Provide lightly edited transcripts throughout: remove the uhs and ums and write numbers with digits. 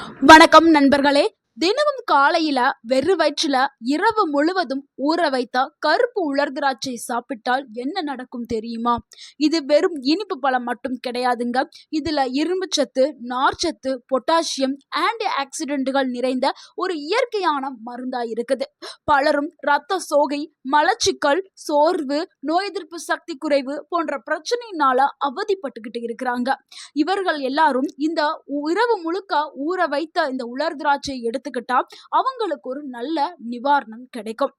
வணக்கம் நண்பர்களே. தினமும் காலையில வெறு வயிற்றுல இரவு முழுவதும் ஊற வைத்த கருப்பு உலர் திராட்சை சாப்பிட்டால் என்ன நடக்கும் தெரியுமா? இது வெறும் இனிப்பு பழம் மட்டும் கிடையாதுங்க. இதுல இரும்பு சத்து, நார்ச்சத்து, பொட்டாசியம், ஆன்டி ஆக்சிடென்ட்கள் நிறைந்த ஒரு இயற்கையான மருந்தா இருக்குது. பலரும் இரத்த சோகை, மலச்சிக்கல், சோர்வு, நோய் எதிர்ப்பு சக்தி குறைவு போன்ற பிரச்சனையினால அவதிப்பட்டுக்கிட்டு இருக்கிறாங்க. இவர்கள் எல்லாரும் இந்த இரவு முழுக்க ஊற வைத்த இந்த உலர் திராட்சை எடுத்துக்கிட்டா அவங்களுக்கு ஒரு நல்ல நிவாரணம் கிடைக்கும்.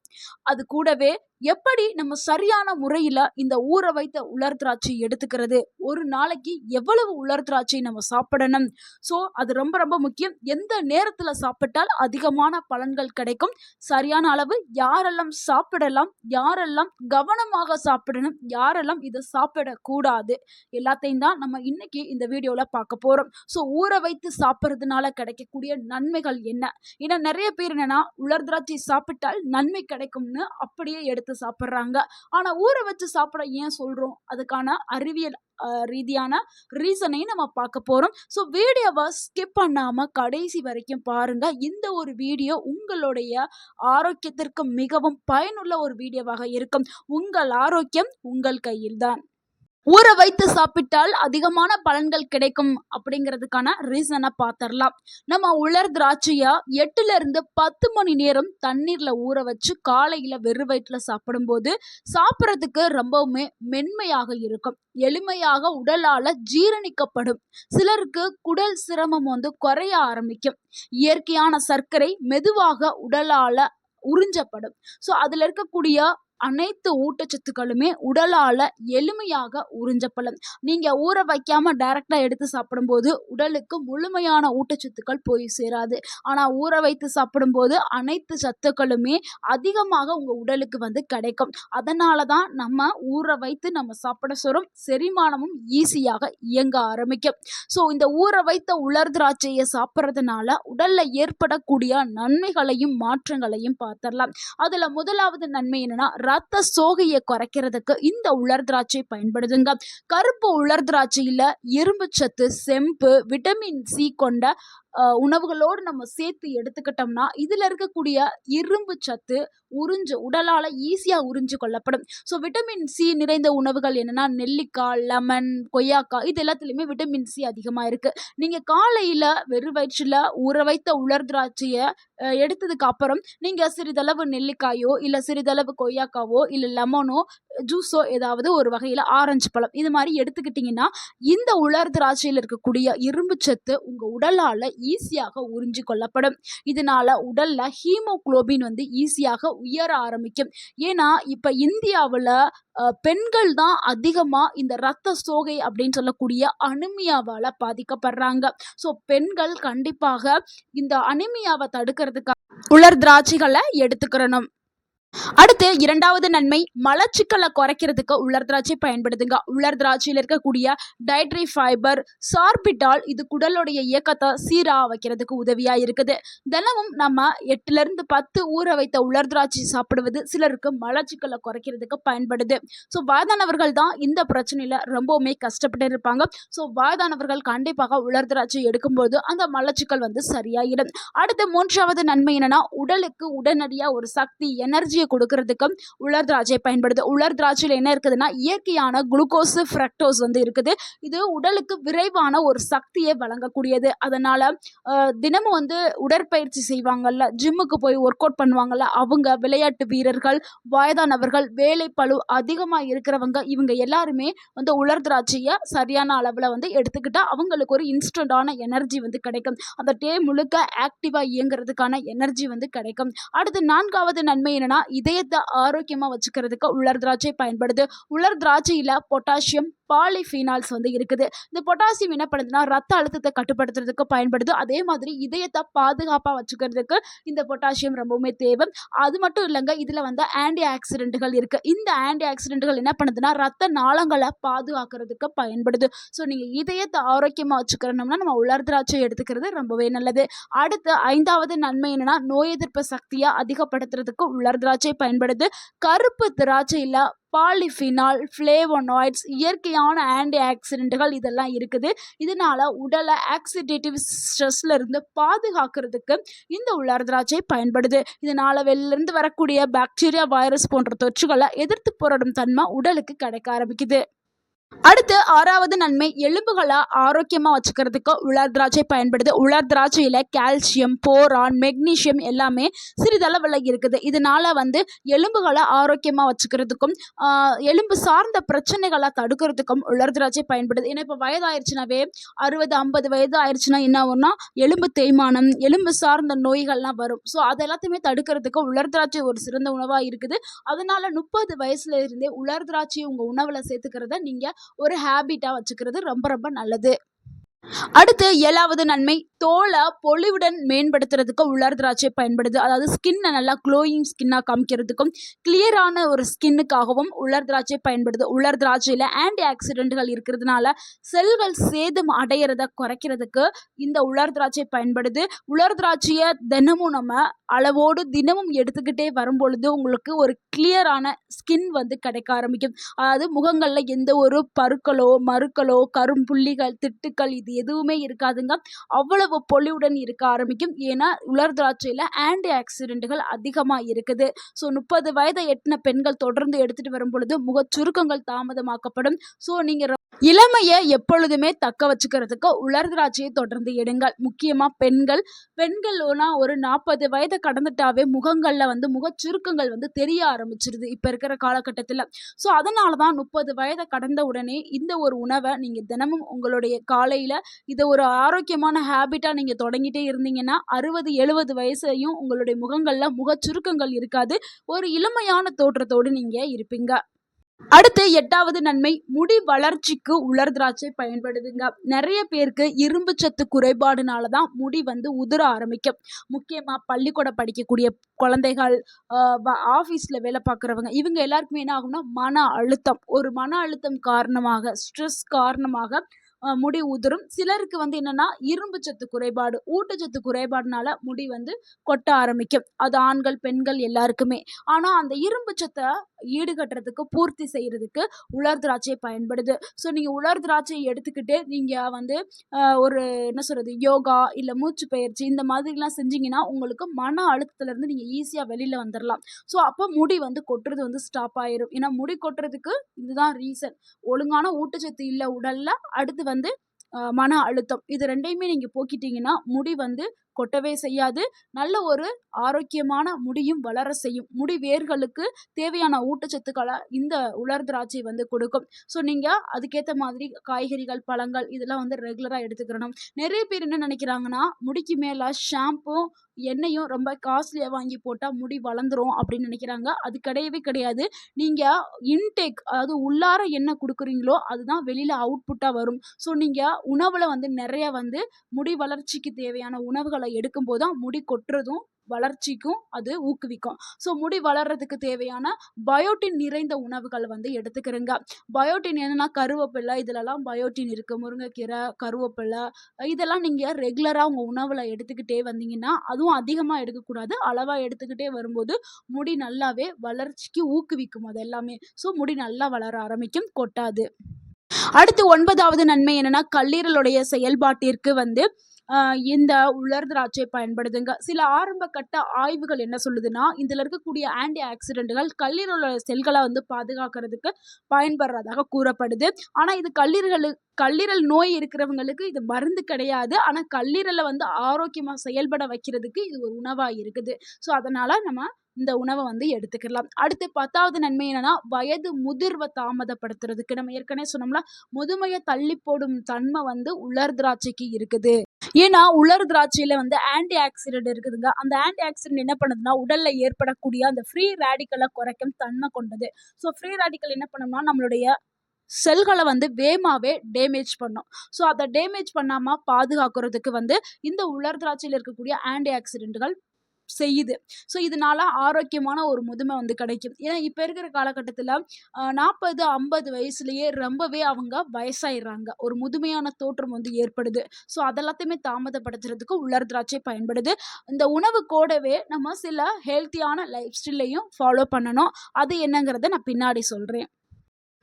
அது கூடவே எப்படி நம்ம சரியான முறையில இந்த ஊற வைத்த உலர் திராட்சை எடுத்துக்கிறது, ஒரு நாளைக்கு எவ்வளவு உலர் திராட்சை நம்ம சாப்பிடணும், ஸோ அது ரொம்ப ரொம்ப முக்கியம். எந்த நேரத்துல சாப்பிட்டால் அதிகமான பலன்கள் கிடைக்கும், சரியான அளவு யாரெல்லாம் சாப்பிடலாம், யாரெல்லாம் கவனமாக சாப்பிடணும், யாரெல்லாம் இதை சாப்பிடக்கூடாது, எல்லாத்தையும் தான் நம்ம இன்னைக்கு இந்த வீடியோல பார்க்க போறோம். ஸோ ஊற வைத்து சாப்பிட்றதுனால கிடைக்கக்கூடிய நன்மைகள் என்ன? ஏன்னா நிறைய பேர் என்னன்னா உலர் திராட்சை சாப்பிட்டால் நன்மை கிடைக்கும்னு அப்படியே எடுத்து சாப்பிட்றாங்க. ஆனா ஊற வச்சு சாப்பிட ஏன் சொல்றோம்? அதுக்கான அறிவியல் ரீதியான ரீசனையும் நம்ம பார்க்க போறோம். ஸோ வீடியோவை ஸ்கிப் பண்ணாம கடைசி வரைக்கும் பாருங்க. இந்த ஒரு வீடியோ உங்களுடைய ஆரோக்கியத்திற்கு மிகவும் பயனுள்ள ஒரு வீடியோவாக இருக்கும். உங்கள் ஆரோக்கியம் உங்கள் கையில்தான். ஊற வைத்து சாப்பிட்டால் அதிகமான பலன்கள் கிடைக்கும் அப்படிங்கிறதுக்கான ரீசனை பார்த்துடலாம். நம்ம உலர் திராட்சையா 8 to 10 மணி நேரம் தண்ணீர்ல ஊற வச்சு காலையில வெறு வயிற்றுல சாப்பிடும்போது சாப்பிட்றதுக்கு ரொம்பவுமே மென்மையாக இருக்கும், எளிமையாக உடலால ஜீரணிக்கப்படும். சிலருக்கு குடல் சிரமம் குறைய ஆரம்பிக்கும். இயற்கையான சர்க்கரை மெதுவாக உடலால உறிஞ்சப்படும். ஸோ அதுல இருக்கக்கூடிய அனைத்து ஊட்டச்சத்துக்களுமே உடலால எளிமையாக உறிஞ்சப்படும். நீங்க ஊற வைக்காம டைரக்டா எடுத்து சாப்பிடும்போது உடலுக்கு முழுமையான ஊட்டச்சத்துக்கள் போய் சேராது. ஆனா ஊற வைத்து சாப்பிடும்போது அனைத்து சத்துக்களுமே அதிகமாக உங்க உடலுக்கு கிடைக்கும். அதனாலதான் நம்ம ஊற வைத்து நம்ம சாப்பிட சொல்றோம். செரிமானமும் ஈஸியாக இயங்க ஆரம்பிக்கும். ஸோ இந்த ஊற வைத்த உலர் திராட்சையை சாப்பிட்றதுனால உடல்ல ஏற்படக்கூடிய நன்மைகளையும் மாற்றங்களையும் பார்த்துடலாம். அதுல முதலாவது நன்மை என்னன்னா, ரத்த சோகையை குறைக்கிறதுக்கு இந்த உலர் திராட்சை பயன்படுதுங்க. கருப்பு உலர் திராட்சையில இரும்பு சத்து, செம்பு, விட்டமின் சி கொண்ட உணவுகளோடு நம்ம சேர்த்து எடுத்துக்கிட்டோம்னா இதுல இருக்கக்கூடிய இரும்பு சத்து உடலால ஈஸியா உறிஞ்சு கொள்ளப்படும். ஸோ விட்டமின் சி நிறைந்த உணவுகள் என்னன்னா நெல்லிக்காய், லெமன், கொய்யாக்காய், இது எல்லாத்துலயுமே விட்டமின் சி அதிகமா இருக்கு. நீங்க காலையில வெறு வயிற்றுல ஊற வைத்த உலர் திராட்சையை எடுத்ததுக்கு அப்புறம் நீங்க சிறிதளவு நெல்லிக்காயோ இல்ல சிறிதளவு கொய்யாக்காவோ இல்ல லெமனோ ஜூஸோ ஏதாவது ஒரு வகையில ஆரஞ்சு பழம் இது மாதிரி எடுத்துக்கிட்டீங்கன்னா இந்த உலர் திராட்சையில் இருக்கக்கூடிய இரும்பு சத்து உங்க உடலால ஈஸியாக உறிஞ்சி கொள்ளப்படும். இதனால உடல்ல ஹீமோகுளோபின் ஈஸியாக உயர ஆரம்பிக்கும். ஏன்னா இப்ப இந்தியாவில் பெண்கள் தான் அதிகமா இந்த இரத்த சோகை அப்படின்னு சொல்லக்கூடிய அனிமியாவால பாதிக்கப்படுறாங்க. ஸோ பெண்கள் கண்டிப்பாக இந்த அனிமியாவை தடுக்கிறதுக்காக உலர் திராட்சைகளை எடுத்துக்கிறணும். அடுத்து இரண்டாவது நன்மை, மலச்சிக்கலை குறைக்கிறதுக்கு உலர் திராட்சை பயன்படுதுங்க. உலர் திராட்சையில் இருக்கக்கூடிய டயட்ரி ஃபைபர் சார்பிட்டால் இது குடலுடைய இயக்கத்தை சீரா வைக்கிறதுக்கு உதவியா இருக்குது. தினமும் நம்ம 8 to 10 ஊற வைத்த உலர் திராட்சை சாப்பிடுவது சிலருக்கு மலச்சிக்கலை குறைக்கிறதுக்கு பயன்படுது. ஸோ வயதானவர்கள் தான் இந்த பிரச்சனையில ரொம்பவுமே கஷ்டப்பட்டு இருப்பாங்க. ஸோ வயதானவர்கள் கண்டிப்பாக உலர் திராட்சை எடுக்கும்போது அந்த மலச்சிக்கல் சரியாயிடும். அடுத்து மூன்றாவது நன்மை என்னன்னா, உடலுக்கு உடனடியா ஒரு சக்தி, எனர்ஜியை கொடுக்கறதுக்கு உலர் திராட்சை பயன்படுது. உலர் திராட்சையில் என்ன இருக்குதுன்னா இயற்கையான குளுக்கோஸ், ஃப்ரக்டோஸ் இருக்குது. இது உடலுக்கு விரைவான ஒரு சக்தியை வழங்கக்கூடியது. அதனால தினமும் உடற்பயிற்சி செய்வாங்கல்ல, ஜிம்முக்கு போய் ஒர்க் அவுட் பண்ணுவாங்கல்ல, அவங்க, விளையாட்டு வீரர்கள், வயதானவர்கள், வேலை பளு அதிகமா இருக்கிறவங்க, இவங்க எல்லாருமே உலர் திராட்சையை சரியான அளவுல எடுத்துக்கிட்டா அவங்களுக்கு ஒரு இன்ஸ்டன்டான எனர்ஜி கிடைக்கும். அந்த டே முழுக்க ஆக்டிவா இயங்குறதுக்கான எனர்ஜி கிடைக்கும். அடுத்து நான்காவது நன்மை என்னன்னா, இதயத்தை ஆரோக்கியமா வச்சுக்கிறதுக்கு உலர் திராட்சை பயன்படுது. உலர் திராட்சையில பொட்டாசியம், பாலிஃபீனால்ஸ் இருக்குது. இந்த பொட்டாசியம் என்ன பண்ணுதுன்னா ரத்த அழுத்தத்தை கட்டுப்படுத்துறதுக்கு பயன்படுது. அதே மாதிரி இதயத்தை பாதுகாப்பா வச்சுக்கிறதுக்கு இந்த பொட்டாசியம் ரொம்பவுமே தேவை. அது மட்டும் இல்லைங்க, இதுல ஆன்டி ஆக்சிடென்ட்கள் இருக்கு. இந்த ஆன்டி ஆக்சிடென்ட்கள் என்ன பண்ணுதுன்னா ரத்த நாளங்களை பாதுகாக்கிறதுக்கு பயன்படுது. ஸோ நீங்க இதயத்தை ஆரோக்கியமா வச்சுக்கிறோம்னா நம்ம உலர் திராட்சை எடுத்துக்கிறது ரொம்பவே நல்லது. அடுத்து ஐந்தாவது நன்மை என்னன்னா, நோய் எதிர்ப்பு சக்தியை அதிகப்படுத்துறதுக்கு உலர் திராட்சை பயன்படுது. கருப்பு திராட்சையில பாலிஃபினால், ஃப்ளேவனாய்ட்ஸ், இயற்கையான ஆன்டி ஆக்சிடென்ட்கள் இதெல்லாம் இருக்குது. இதனால உடலை ஆக்சிடேட்டிவ் ஸ்ட்ரெஸ்ல இருந்து பாதுகாக்கிறதுக்கு இந்த உலர் திராட்சை பயன்படுது. இதனால வெளிலிருந்து வரக்கூடிய பாக்டீரியா, வைரஸ் போன்ற தொற்றுகளை எதிர்த்து போராடும் தன்மை உடலுக்கு கிடைக்க ஆரம்பிக்குது. அடுத்து 6வது நன்மை, எலும்புகளை ஆரோக்கியமா வச்சுக்கிறதுக்கு உலர் திராட்சை பயன்படுது. உலர் திராட்சையில கால்சியம், போரான், மெக்னீசியம் எல்லாமே சிறிதளவில் இருக்குது. இதனால எலும்புகளை ஆரோக்கியமா வச்சுக்கிறதுக்கும் எலும்பு சார்ந்த பிரச்சனைகளை தடுக்கிறதுக்கும் உலர் திராட்சை பயன்படுது. ஏன்னா இப்போ வயதாயிருச்சுனாவே 60, 50 வயது ஆயிடுச்சுன்னா என்ன ஆகும்னா எலும்பு தேய்மானம், எலும்பு சார்ந்த நோய்கள்லாம் வரும். ஸோ அது எல்லாத்தையுமே தடுக்கிறதுக்கு உலர் திராட்சை ஒரு சிறந்த உணவாக இருக்குது. அதனால 30 வயசுல இருந்தே உலர் திராட்சையை உங்க உணவுல சேர்த்துக்கிறத நீங்க ஒரு ஹேபிட்டா வச்சுக்கிறது ரொம்ப ரொம்ப நல்லது. அடுத்து 7வது நன்மை, தோலை பொலிவுடன் மேம்படுத்துறதுக்கு உலர் திராட்சை பயன்படுது. அதாவது ஸ்கின்னை நல்லா க்ளோயிங் ஸ்கின்னாக காமிக்கிறதுக்கும் கிளியரான ஒரு ஸ்கின்னுக்காகவும் உலர் திராட்சை பயன்படுது. உலர் திராட்சையில் ஆன்டி ஆக்சிடென்ட்கள் இருக்கிறதுனால செல்கள் சேதம் அடையிறத குறைக்கிறதுக்கு இந்த உலர் திராட்சை பயன்படுது. உலர் திராட்சையை தினமும் நம்ம அளவோடு தினமும் எடுத்துக்கிட்டே வரும்பொழுது உங்களுக்கு ஒரு கிளியரான ஸ்கின் கிடைக்க ஆரம்பிக்கும். அதாவது முகங்களில் எந்த ஒரு பருக்களோ மறுக்களோ கரும்புள்ளிகள் திட்டுக்கள் இது எதுவுமே இருக்காதுங்க. அவ்வளவு பொலிவுடன் இருக்க ஆரம்பிக்கும். ஏன்னா உலர் திராட்சையில் ஆன்டி ஆக்சிடென்ட்கள் அதிகமாக இருக்குது. ஸோ 30 வயதை எட்டின பெண்கள் தொடர்ந்து எடுத்துகிட்டு வரும் பொழுது முகச் சுருக்கங்கள் தாமதமாக்கப்படும். ஸோ நீங்கள் இளமையை எப்பொழுதுமே தக்க வச்சுக்கிறதுக்கு உலர் திராட்சையை தொடர்ந்து எடுங்கள். முக்கியமாக பெண்கள் ஒரு 40 வயதை கடந்துட்டாவே முகங்களில் முகச் சுருக்கங்கள் தெரிய ஆரம்பிச்சிருது இப்போ இருக்கிற காலகட்டத்தில். ஸோ அதனால தான் 30 வயதை கடந்த உடனே இந்த ஒரு உணவை நீங்கள் தினமும் உங்களுடைய காலையில் இதை ஒரு ஆரோக்கியமான ஹேபிட்டாக நீங்கள் தொடங்கிட்டே இருந்தீங்கன்னா 60, 70 வயசையும் உங்களுடைய முகங்களில் முகச் சுருக்கங்கள் இருக்காது. ஒரு இளமையான தோற்றத்தோடு நீங்கள் இருப்பீங்க. அடுத்து 8வது நன்மை, முடி வளர்ச்சிக்கு உலர் திராட்சை பயன்படுதுங்க. நிறைய பேருக்கு இரும்பு சத்து குறைபாடுனால தான் முடி உதிர ஆரம்பிக்கும். முக்கியமாக பள்ளிக்கூடம் படிக்கக்கூடிய குழந்தைகள், ஆஃபீஸில் வேலை பார்க்குறவங்க, இவங்க எல்லாருக்குமே என்ன ஆகும்னா ஒரு மன அழுத்தம் காரணமாக, ஸ்ட்ரெஸ் காரணமாக முடி உதிரும். சிலருக்கு என்னன்னா இரும்பு சத்து குறைபாடு, ஊட்டச்சத்து குறைபாடுனால முடி கொட்ட ஆரம்பிக்கும். அது ஆண்கள் பெண்கள் எல்லாருக்குமே. ஆனால் அந்த இரும்பு சத்தை ஈடுகட்டுறதுக்கு பூர்த்தி செய்யறதுக்கு உலர் திராட்சை பயன்படுது. ஸோ நீங்கள் உலர் திராட்சை எடுத்துக்கிட்டு நீங்கள் ஒரு என்ன சொல்கிறது யோகா இல்லை மூச்சு பயிற்சி இந்த மாதிரிலாம் செஞ்சீங்கன்னா உங்களுக்கு மன அழுத்தத்துலேருந்து நீங்கள் ஈஸியாக வெளியில் வந்துடலாம். ஸோ அப்போ முடி கொட்டுறது ஸ்டாப் ஆயிரும். ஏன்னா முடி கொட்டுறதுக்கு இதுதான் ரீசன். ஒழுங்கான ஊட்டச்சத்து இல்லை உடலில். அடுத்து மன அழுத்தம். இது ரெண்டையுமே நீங்கள் போக்கிட்டீங்கன்னா முடி கொட்டவே செய்யாது. நல்ல ஒரு ஆரோக்கியமான முடியும் வளர செய்யும். முடி வேர்களுக்கு தேவையான ஊட்டச்சத்துக்களை இந்த உலர் திராட்சை கொடுக்கும். ஸோ நீங்கள் அதுக்கேற்ற மாதிரி காய்கறிகள், பழங்கள் இதெல்லாம் ரெகுலராக எடுத்துக்கிறணும். நிறைய பேர் என்ன நினைக்கிறாங்கன்னா முடிக்கு மேலே ஷாம்பு எண்ணெயும் ரொம்ப காஸ்ட்லியாக வாங்கி போட்டால் முடி வளர்ந்துரும் அப்படின்னு நினைக்கிறாங்க. அது கிடையவே கிடையாது. நீங்கள் இன்டேக், அதாவது உள்ளார என்ன கொடுக்குறீங்களோ அதுதான் வெளியில் அவுட்புட்டாக வரும். ஸோ நீங்கள் உணவில் நிறைய முடி வளர்ச்சிக்கு தேவையான உணவுகளை எடுக்கும்போது தான் முடி கொட்டுறதும் வளர்ச்சிக்கும் அது ஊக்குவிக்கும். ஸோ முடி வளர்றதுக்கு தேவையான பயோட்டின் நிறைந்த உணவுகள் எடுத்துக்கிறேங்க. பயோட்டின் என்னன்னா கருவேப்பிலை, இதிலெல்லாம் பயோட்டின் இருக்குது. முருங்கைக்கீரை, கருவேப்பிலை இதெல்லாம் நீங்கள் ரெகுலராக உங்கள் உணவில் எடுத்துக்கிட்டே வந்தீங்கன்னா, அதுவும் அதிகமாக எடுக்கக்கூடாது, அளவாக எடுத்துக்கிட்டே வரும்போது முடி நல்லாவே வளர்ச்சிக்கு ஊக்குவிக்கும் அது எல்லாமே. ஸோ முடி நல்லா வளர ஆரம்பிக்கும், கொட்டாது. அடுத்து 9வது நன்மை என்னன்னா, கல்லீரலுடைய செயல்பாட்டிற்கு இந்த உலர் திராட்சை பயன்படுதுங்க. சில ஆரம்ப கட்ட ஆய்வுகள் என்ன சொல்லுதுன்னா, இதில் இருக்கக்கூடிய ஆன்டி ஆக்சிடென்ட்கள் கல்லீரலோட செல்களை பாதுகாக்கிறதுக்கு பயன்படுறதாக கூறப்படுது. ஆனால் இது கல்லீரல் நோய் இருக்கிறவங்களுக்கு இது மருந்து கிடையாது. ஆனால் கல்லீரலை ஆரோக்கியமாக செயல்பட வைக்கிறதுக்கு இது ஒரு உணவாக இருக்குது. ஸோ அதனால் நம்ம இந்த உணவை எடுத்துக்கலாம். அடுத்து 10வது நன்மை என்னன்னா, வயது முதிர்வை தாமதப்படுத்துறதுக்கு. நம்ம ஏற்கனவே சொன்னோம்ல, முதுமையை தள்ளி போடும் தன்மை உலர் திராட்சைக்கு இருக்குது. ஏன்னா உலர் திராட்சையில ஆன்டி ஆக்சிடென்ட் இருக்குதுங்க. அந்த ஆன்டி ஆக்சிடென்ட் என்ன பண்ணுதுன்னா, உடல்ல ஏற்படக்கூடிய அந்த ஃப்ரீ ரேடிக்கலை குறைக்கும் தன்மை கொண்டது. ஸோ ஃப்ரீ ரேடிக்கல் என்ன பண்ணும்னா நம்மளுடைய செல்களை வேகமாகவே டேமேஜ் பண்ணும். ஸோ அதை டேமேஜ் பண்ணாமல் பாதுகாக்கிறதுக்கு இந்த உலர் திராட்சையில் இருக்கக்கூடிய ஆன்டி ஆக்சிடென்ட்கள் செய்யுது. ஸோ இதனால ஆரோக்கியமான ஒரு முதுமை வந்து கிடைக்கும். ஏன்னா இப்ப இருக்கிற காலகட்டத்தில 40, 50 வயசுலயே ரொம்பவே அவங்க வயசாயிடுறாங்க. ஒரு முதுமையான தோற்றம் வந்து ஏற்படுது. ஸோ அதெல்லாத்தையுமே தாமதப்படுத்துறதுக்கு உலர் திராட்சை பயன்படுது. இந்த உணவு கூடவே நம்ம சில ஹெல்த்தியான லைஃப் ஸ்டைலையும் ஃபாலோ பண்ணணும். அது என்னங்கிறத நான் பின்னாடி சொல்றேன்.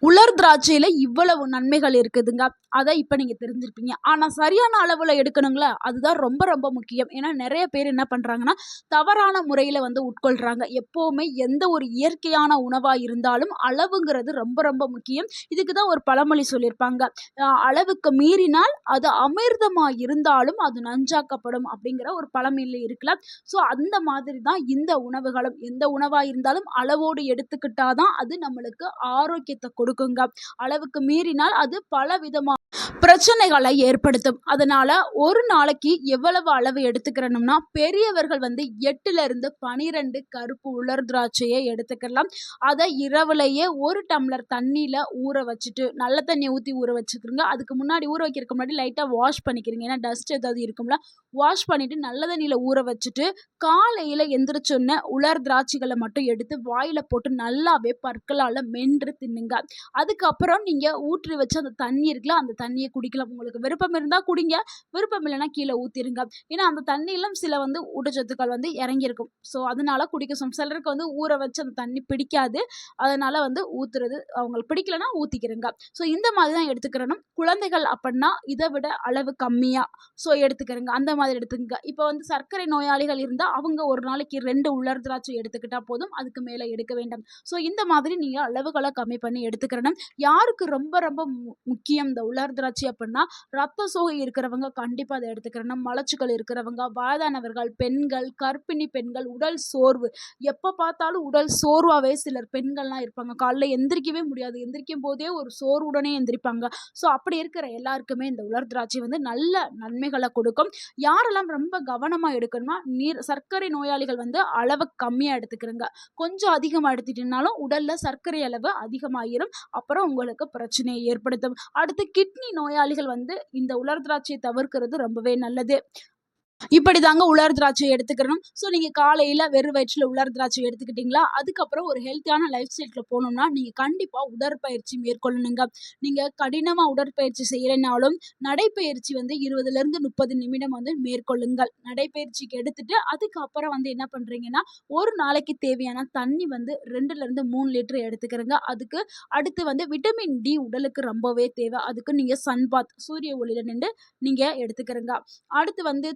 உலர் திராட்சையில இவ்வளவு நன்மைகள் இருக்குதுங்க. அத இப்ப நீங்க தெரிஞ்சிருப்பீங்க. ஆனா சரியான அளவுல எடுக்கணுங்களா? அதுதான் ரொம்ப ரொம்ப முக்கியம். ஏன்னா நெறைய பேர் என்ன பண்றாங்கன்னா, தவறான முறையில வந்து உட்கொள்றாங்க. எப்பவுமே எந்த ஒரு இயற்கையான உணவா இருந்தாலும் அளவுங்கிறது ரொம்ப ரொம்ப முக்கியம். இதுக்கு தான் ஒரு பழமொழி சொல்லியிருப்பாங்க. அளவுக்கு மீறினால் அது அமிர்தமா இருந்தாலும் அது நஞ்சாக்கப்படும் அப்படிங்கிற ஒரு பழமொழி இருக்குல்ல. ஸோ அந்த மாதிரி தான் இந்த உணவுகளும். எந்த உணவா இருந்தாலும் அளவோடு எடுத்துக்கிட்டா தான் அது நம்மளுக்கு ஆரோக்கியத்த கொடுக்குங்க. அளவுக்கு மீறினால் அது பலவிதமான பிரச்சனைகளை ஏற்படுத்தும். அதனால ஒரு நாளைக்கு எவ்வளவு அளவு எடுத்துக்கிறணும்னா, பெரியவர்கள் வந்து 8ல இருந்து 12 கருப்பு உலர் திராட்சையை எடுத்துக்கலாம். அத இரவுலயே 1 டம்ளர் தண்ணீல ஊற வச்சுட்டு, நல்ல தண்ணிய ஊத்தி ஊற வச்சுக்கிறங்க. அதுக்கு முன்னாடி ஊற வைக்கிறதுக்கு முன்னாடி லைட்டா வாஷ் பண்ணிக்கிறீங்க. ஏன்னா டஸ்ட் ஏதாவது இருக்கும்ல. வாஷ் பண்ணிட்டு நல்ல தண்ணியில ஊற வச்சுட்டு, காலையில எந்திரிச்சோனே உலர் திராட்சைகள மட்டும் எடுத்து வாயில போட்டு நல்லாவே பற்களால மென்று தின்னுங்க. அதுக்கப்புறம் நீங்க ஊற்றி வச்ச அந்த தண்ணி இருக்குல்ல, அந்த தண்ணிய குடிக்கலாம். உங்களுக்கு விருப்பம் இருந்தா குடிங்க. விருப்பம் இல்லன்னா கீழ ஊத்திருங்க. ஏன்னா அந்த தண்ணியில சில வந்து ஊட்டச்சத்துக்கள் வந்து இறங்கியிருக்கும். ஸோ அதனால குடிக்க சிலருக்கு வந்து ஊற வச்சு அந்த தண்ணி பிடிக்காது. அதனால வந்து ஊத்துறது அவங்களுக்கு பிடிக்கலன்னா ஊத்திக்கிறங்க. ஸோ இந்த மாதிரி தான் எடுத்துக்கிறணும். குழந்தைகள் அப்பன்னா இத விட அளவு கம்மியா எடுத்துக்கிறங்க. அந்த மாதிரி எடுத்துக்கங்க. இப்ப வந்து சர்க்கரை நோயாளிகள் இருந்தா அவங்க ஒரு நாளைக்கு 2 உலர் திராட்சை எடுத்துக்கிட்டா போதும். அதுக்கு மேல எடுக்க வேண்டாம். ஸோ இந்த மாதிரி நீங்க அளவுகள கம்மி பண்ணி எடுத்துக்கிறணும். யாருக்கு ரொம்ப ரொம்ப முக்கியம் இந்த உலர் திராட்சை அப்படின்னா, ரத்த சோகை இருக்கிறவங்க கண்டிப்பா அத எடுத்துக்கிறணும். மலச்சிக்கல் இருக்கிறவங்க, வயதானவர்கள், பெண்கள், கர்ப்பிணி பெண்கள், உடல் சோர்வு. எப்ப பார்த்தாலும் உடல் சோர்வாவே சிலர் பெண்கள்லாம் இருப்பாங்க. காலைல எந்திரிக்கவே முடியாது. எந்திரிக்கும் போதே ஒரு சோர்வுடனே எந்திரிப்பாங்க. ஸோ அப்படி இருக்கிற எல்லாருக்குமே இந்த உலர் திராட்சை வந்து நல்ல நன்மைகள கொடுக்கும். யாரெல்லாம் ரொம்ப கவனமா எடுக்கணும்னா, சர்க்கரை நோயாளிகள் வந்து அளவு கம்மியா எடுத்துக்கிறங்க. கொஞ்சம் அதிகமா எடுத்துட்டீங்கனாலும் உடல்ல சர்க்கரை அளவு அதிகமாயிரும். அப்புறம் உங்களுக்கு பிரச்சனையை ஏற்படுத்தும். அடுத்து கிட்னி நோயாளிகள் வந்து இந்த உலர் திராட்சையை தவிர்க்கிறது ரொம்பவே நல்லது. இப்படிதாங்க உலர் திராட்சை எடுத்துக்கிறணும். ஸோ நீங்க காலையில வெறும் வயிற்றுல உலர் திராட்சை எடுத்துக்கிட்டீங்களா, அதுக்கப்புறம் ஒரு ஹெல்த்தியான லைஃப் ஸ்டைல்குள்ள போணும்னா, நீங்க கண்டிப்பா உடற்பயிற்சி மேற்கொள்ளணுங்க. நீங்க கடினமா உடற்பயிற்சி செய்யலைனாலும், நடைப்பயிற்சி வந்து 20லிருந்து 30 நிமிடம் வந்து மேற்கொள்ளுங்கள். நடைப்பயிற்சிக்கு எடுத்துட்டு, அதுக்கப்புறம் வந்து என்ன பண்றீங்கன்னா, ஒரு நாளைக்கு தேவையான தண்ணி வந்து 2லிருந்து 3 லிட்டர் எடுத்துக்கிறங்க. அதுக்கு அடுத்து வந்து விட்டமின் டி உடலுக்கு ரொம்பவே தேவை. அதுக்கு நீங்க சன் பாத் சூரிய ஒளியில நின்று நீங்க எடுத்துக்கிறங்க. அடுத்து வந்து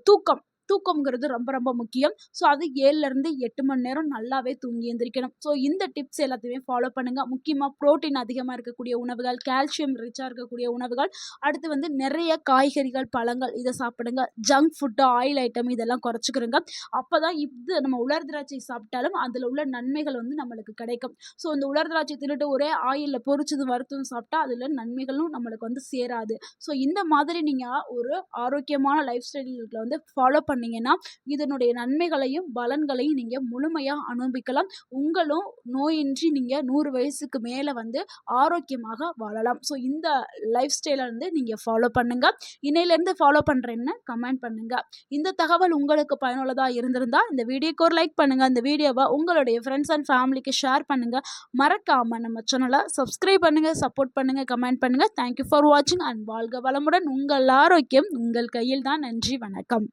தூக்கம். தூக்கம்ங்கிறது ரொம்ப ரொம்ப முக்கியம். ஸோ அது 7லிருந்து 8 மணி நேரம் நல்லாவே தூங்கி எந்திரிக்கணும். ஸோ இந்த டிப்ஸ் எல்லாத்தையுமே ஃபாலோ பண்ணுங்க. முக்கியமா புரோட்டீன் அதிகமா இருக்கக்கூடிய உணவுகள், கால்சியம் ரிச்சா இருக்கக்கூடிய உணவுகள், அடுத்து வந்து நிறைய காய்கறிகள், பழங்கள் இத சாப்பிடுங்க. ஜங்க் ஃபுட், ஆயில் ஐட்டம் இதெல்லாம் குறைச்சுக்கிறங்க. அப்பதான் இது நம்ம உலர் திராட்சை சாப்பிட்டாலும் அதில உள்ள நன்மைகள் வந்து நம்மளுக்கு கிடைக்கும். ஸோ இந்த உலர் திராட்சை தின்னுட்டு ஒரே ஆயில்ல பொரிச்சதும் வறுத்ததும் சாப்பிட்டா அதில நன்மைகளும் நம்மளுக்கு வந்து சேராது. ஸோ இந்த மாதிரி நீங்க ஒரு ஆரோக்கியமான லைஃப் ஸ்டைல்ல வந்து ஃபாலோ பண்ணீங்கன்னா, இதனுடைய நன்மைகளையும், பலன்களையும் நீங்க முழுமையா அனுபவிக்கலாம். உங்களும் நோயின்றி நீங்க 100 வயசுக்கு மேல வந்து ஆரோக்கியமாக வாழலாம். ஸோ இந்த லைஃப் ஸ்டைல வந்து நீங்க ஃபாலோ பண்ணுங்க. இன்னையிலேருந்து ஃபாலோ பண்றேன்னு கமெண்ட் பண்ணுங்க. இந்த தகவல் உங்களுக்கு பயனுள்ளதா இருந்திருந்தா, இந்த வீடியோக்கு ஒரு லைக் பண்ணுங்க. இந்த வீடியோவ உங்களுடைய ஃப்ரெண்ட்ஸ் அண்ட் ஃபேமிலிக்கு ஷேர் பண்ணுங்க. மறக்காம நம்ம சேனல சப்ஸ்கிரைப் பண்ணுங்க, சப்போர்ட் பண்ணுங்க, கமெண்ட் பண்ணுங்க. தேங்க் யூ ஃபார் வாட்சிங் அண்ட் வாழ்க வளமுடன். உங்கள் ஆரோக்கியம் உங்கள் கையில் தான். நன்றி, வணக்கம்.